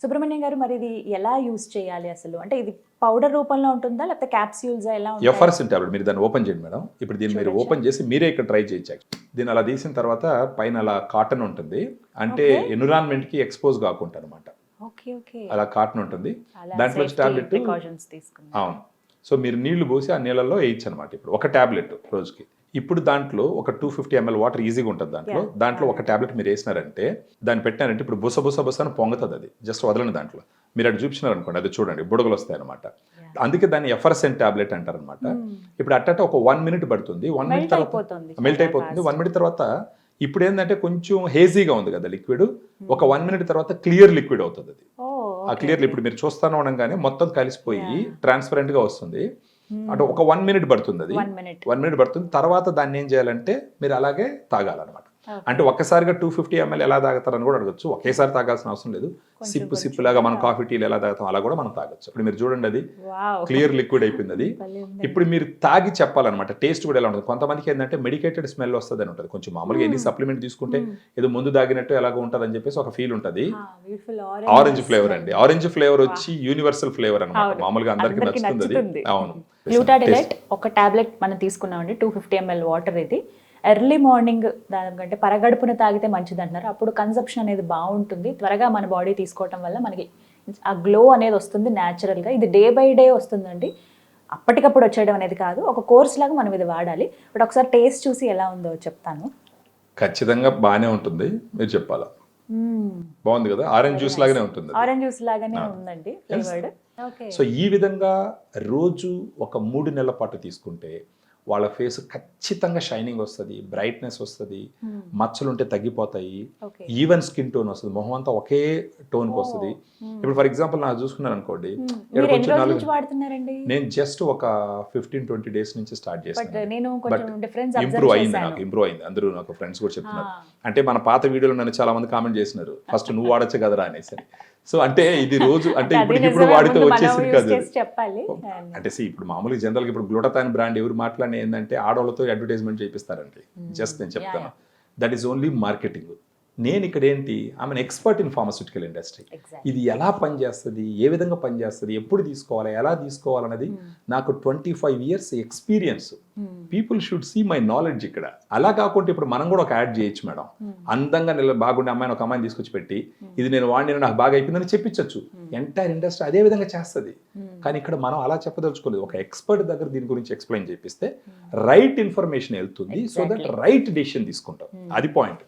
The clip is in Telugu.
సుబ్రహ్మణ్యం గారు, మరి ఇది ఎలా యూజ్ చేయాలి అసలు? అంటే ఇది పౌడర్ రూపంలో ఉంటుందా లేకపోతే క్యాప్సూల్సా ఎలా ఉంటాయి? ఎఫర్సిన్ టాబ్లెట్. మీరు దాన్ని ఓపెన్ చేయండి మేడం. ఇప్పుడు దీన్ని మీరు చూడొచ్చా? ఓపెన్ చేసి మీరే ఇక్కడ ట్రై చేయొచ్చు. దీన్ని అలా తీసిన తర్వాత పైన అలా కాటన్ ఉంటుంది. అంటే Okay. ఎన్విరాన్మెంట్ కి ఎక్స్పోజ్ కాకుండా అనమాట. Okay okay. అలా కాటన్ ఉంటుంది. అలా దాంట్లో సేఫ్టీ టాబ్లెట్ ప్రికాషన్స్ తీసుకున్నాం. అవును. సో మీరు నీళ్లు పోసి ఆ నీళ్ళల్లో వేయచ్చు అనమాట. ఇప్పుడు ఒక టాబ్లెట్ రోజుకి. ఇప్పుడు దాంట్లో ఒక 250 ml వాటర్ ఈజీగా ఉంటుంది దాంట్లో. Yeah. దాంట్లో ఒక టాబ్లెట్ మీరు వేసినారంటే దాన్ని పెట్టినారంటే ఇప్పుడు బుస బుస బుస అని పొంగుతుంది అది. జస్ట్ వదలని దాంట్లో. మీరు అటు చూపించినారు అనుకోండి, అది చూడండి బుడగలు వస్తాయి అనమాట. అందుకే దాన్ని ఎఫర్సెంట్ టాబ్లెట్ అంటారు అనమాట. ఇప్పుడు అట్ట ఒక 1 minute పడుతుంది. 1 minute మెల్ట్ తర్వాత అయిపోతుంది. మెల్ట్ అయిపోతుంది. 1 minute తర్వాత ఇప్పుడు ఏంటంటే కొంచెం హేజీగా ఉంది కదా లిక్విడ్. ఒక 1 minute తర్వాత క్లియర్ లిక్విడ్ అవుతుంది అది. ఆ క్లియర్ ఇప్పుడు మీరు చూస్తాను అనగానే మొత్తం కలిసిపోయి ట్రాన్స్పరెంట్ గా వస్తుంది. అంటే ఒక 1 minute పడుతుంది అది. 1 minute. 1 minute పడుతుంది. తర్వాత దాన్ని ఏం చేయాలంటే మీరు అలాగే తాగాలన్నమాట. అంటే ఒక్కసారిగా 250 ml ఎలా తాగుతారని కూడా అడగచ్చు. ఒకేసారి తాగాల్సిన అవసరం లేదు. సిప్పు సిప్పు లాగా మనం కాఫీ టీలు ఎలా తాగుతాం అలా కూడా మనం తాగొచ్చు. ఇప్పుడు మీరు చూడండి అది వావ్. క్లియర్ లిక్విడ్ అయిపోయింది అది. ఇప్పుడు మీరు తాగి చెప్పాలన్నమాట టేస్ట్ కూడా ఎలా ఉంటుంది. కొంతమందికి ఏంటంటే మెడికేటెడ్ స్మెల్ వస్తుంది అని ఉంటుంది. కొంచెం మామూలుగా ఎన్ని సప్లిమెంట్ తీసుకుంటే ఏదో ముందు తాగినట్టు ఎలాగో ఉంటుంది అని చెప్పేసి ఒక ఫీల్ ఉంటుంది. ఆరెంజ్ ఫ్లేవర్ అండి. ఆరెంజ్ ఫ్లేవర్ వచ్చి యూనివర్సల్ ఫ్లేవర్ అనమాట. మామూలుగా అందరికి నచ్చుతుంది అది. అవును. గ్లూటాడిలైట్ ఒక టాబ్లెట్ మనం తీసుకున్నామండి. 250 ml వాటర్. ఇది ఎర్లీ మార్నింగ్ దానికంటే పరగడుపున తాగితే మంచిది అంటున్నారు. అప్పుడు కన్సప్షన్ అనేది బాగుంటుంది. త్వరగా మన బాడీ తీసుకోవటం వల్ల మనకి ఆ గ్లో అనేది వస్తుంది న్యాచురల్గా. ఇది డే బై డే వస్తుందండి, అప్పటికప్పుడు వచ్చేయడం అనేది కాదు. ఒక కోర్స్ లాగా మనం ఇది వాడాలి. బట్ ఒకసారి టేస్ట్ చూసి ఎలా ఉందో చెప్తాను. ఖచ్చితంగా బాగానే ఉంటుంది. మీరు చెప్పాలా? బాగుంది కదా. ఆరెంజ్ జ్యూస్ లాగానే ఉంటుంది. ఆరెంజ్ జ్యూస్ లాగానే ఉందండి ఫ్లేవర్డ్. ఓకే. సో ఈ విధంగా రోజు ఒక 3 నెలల పాటు తీసుకుంటే వాళ్ళ ఫేస్ ఖచ్చితంగా షైనింగ్ వస్తుంది, బ్రైట్నెస్ వస్తుంది, మచ్చలు ఉంటే తగ్గిపోతాయి, ఈవెన్ స్కిన్ టోన్ వస్తుంది, మొహం అంతా ఒకే టోన్కి వస్తుంది. ఇప్పుడు ఫర్ ఎగ్జాంపుల్ నాకు చూసుకున్నాను అనుకోండి, నేను జస్ట్ ఒక 15-20 days నుంచి స్టార్ట్ చేశాను. బట్ ఇంప్రూవ్ అయింది. అందరూ నాకు ఫ్రెండ్స్ కూడా చెప్తున్నారు. అంటే మన పాత వీడియోలో నన్ను చాలా మంది కామెంట్ చేసినారు, ఫస్ట్ నువ్వు వాడచ్చు కదరా అనేసి. సో అంటే ఇది రోజు అంటే ఇప్పుడు వాడితే వచ్చేసింది కాదు. అంటే ఇప్పుడు మామూలుగా జనరల్గా ఇప్పుడు గ్లూటాథైన్ బ్రాండ్ ఎవరు మాట్లాడిన ఏంటంటే ఆడవాళ్ళతో అడ్వర్టైజ్మెంట్ చేపిస్తారండి. జస్ట్ నేను చెప్తాను, దట్ ఈస్ ఓన్లీ మార్కెటింగ్. నేను ఇక్కడ ఏంటి, I'm an expert in pharmaceutical industry. ఇది ఎలా పనిచేస్తుంది, ఏ విధంగా పనిచేస్తుంది, ఎప్పుడు తీసుకోవాలి, ఎలా తీసుకోవాలన్నది నాకు 25 years experience. People should see my knowledge ఇక్కడ. అలా కాకుండా ఇప్పుడు మనం కూడా ఒక యాడ్ చేయొచ్చు మేడం. అందంగా బాగుండే అమ్మాయిని ఒక అమ్మాయిని తీసుకొచ్చి పెట్టి ఇది నేను వాడిని నాకు బాగా అయిపోయిందని చెప్పించచ్చు. ఎంటైర్ ఇండస్ట్రీ అదే విధంగా చేస్తుంది. కానీ ఇక్కడ మనం అలా చెప్పదలుచుకోలేదు. ఒక ఎక్స్పర్ట్ దగ్గర దీని గురించి ఎక్స్ప్లెయిన్ చేపిస్తే రైట్ ఇన్ఫర్మేషన్ వెళ్తుంది. సో దట్ రైట్ డెసిషన్ తీసుకుంటాం. అది పాయింట్.